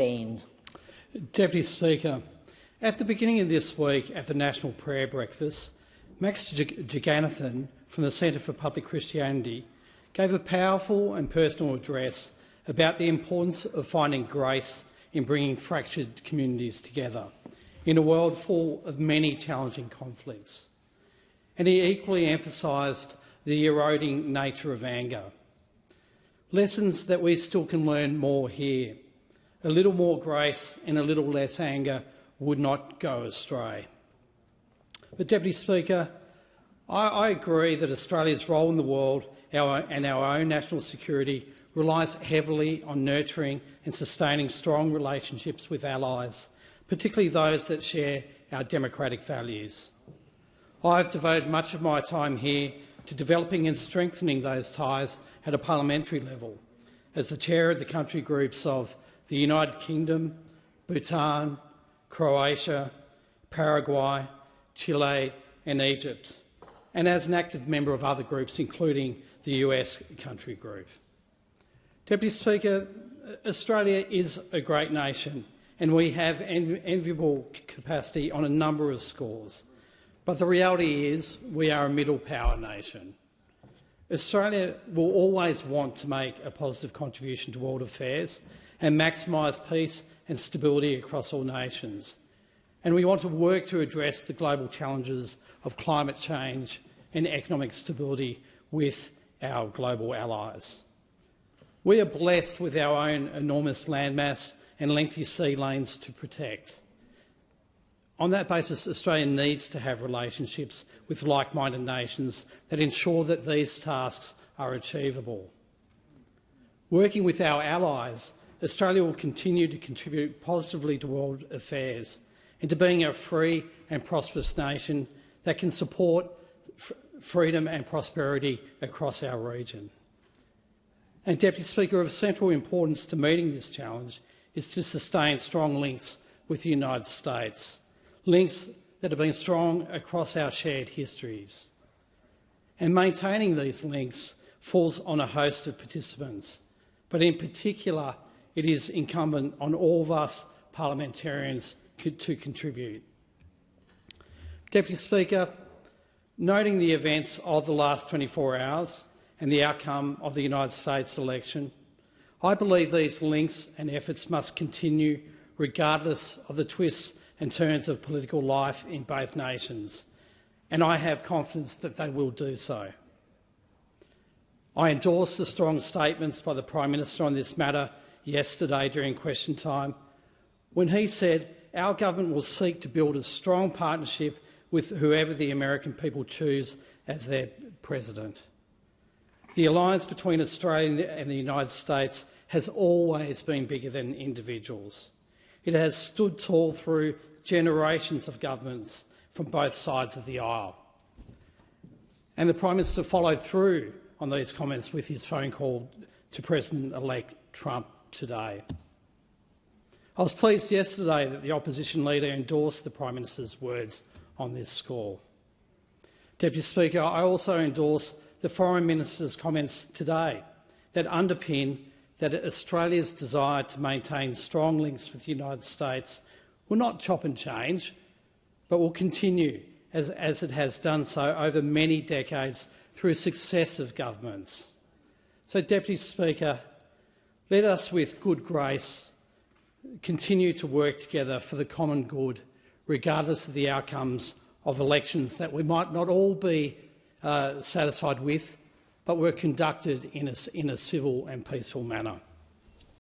Dean. Deputy Speaker, at the beginning of this week at the National Prayer Breakfast, Max Jagannathan from the Centre for Public Christianity gave a powerful and personal address about the importance of finding grace in bringing fractured communities together in a world full of many challenging conflicts. And he equally emphasised the eroding nature of anger. Lessons that we still can learn more here. A little more grace and a little less anger would not go astray. But, Deputy Speaker, I agree that Australia's role in the world and our own national security relies heavily on nurturing and sustaining strong relationships with allies, particularly those that share our democratic values. I've devoted much of my time here to developing and strengthening those ties at a parliamentary level, as the chair of the country groups of the United Kingdom, Bhutan, Croatia, Paraguay, Chile and Egypt, and as an active member of other groups, including the US country group. Deputy Speaker, Australia is a great nation and we have enviable capacity on a number of scores. But the reality is we are a middle power nation. Australia will always want to make a positive contribution to world affairs and maximise peace and stability across all nations. And we want to work to address the global challenges of climate change and economic stability with our global allies. We are blessed with our own enormous landmass and lengthy sea lanes to protect. On that basis, Australia needs to have relationships with like-minded nations that ensure that these tasks are achievable. Working with our allies, Australia will continue to contribute positively to world affairs and to being a free and prosperous nation that can support freedom and prosperity across our region. And, Deputy Speaker, of central importance to meeting this challenge is to sustain strong links with the United States, links that have been strong across our shared histories. And maintaining these links falls on a host of participants, but in particular it is incumbent on all of us parliamentarians to contribute. Deputy Speaker, noting the events of the last 24 hours and the outcome of the United States election, I believe these links and efforts must continue regardless of the twists and turns of political life in both nations, and I have confidence that they will do so. I endorse the strong statements by the Prime Minister on this matter yesterday during question time, when he said our government will seek to build a strong partnership with whoever the American people choose as their president. The alliance between Australia and the United States has always been bigger than individuals. It has stood tall through generations of governments from both sides of the aisle. And the Prime Minister followed through on these comments with his phone call to President-elect Trump today. I was pleased yesterday that the opposition leader endorsed the Prime Minister's words on this score. Deputy Speaker, I also endorse the Foreign Minister's comments today that underpin that Australia's desire to maintain strong links with the United States will not chop and change, but will continue as it has done so over many decades through successive governments. So, Deputy Speaker, let us with good grace continue to work together for the common good, regardless of the outcomes of elections that we might not all be satisfied with, but were conducted in a civil and peaceful manner.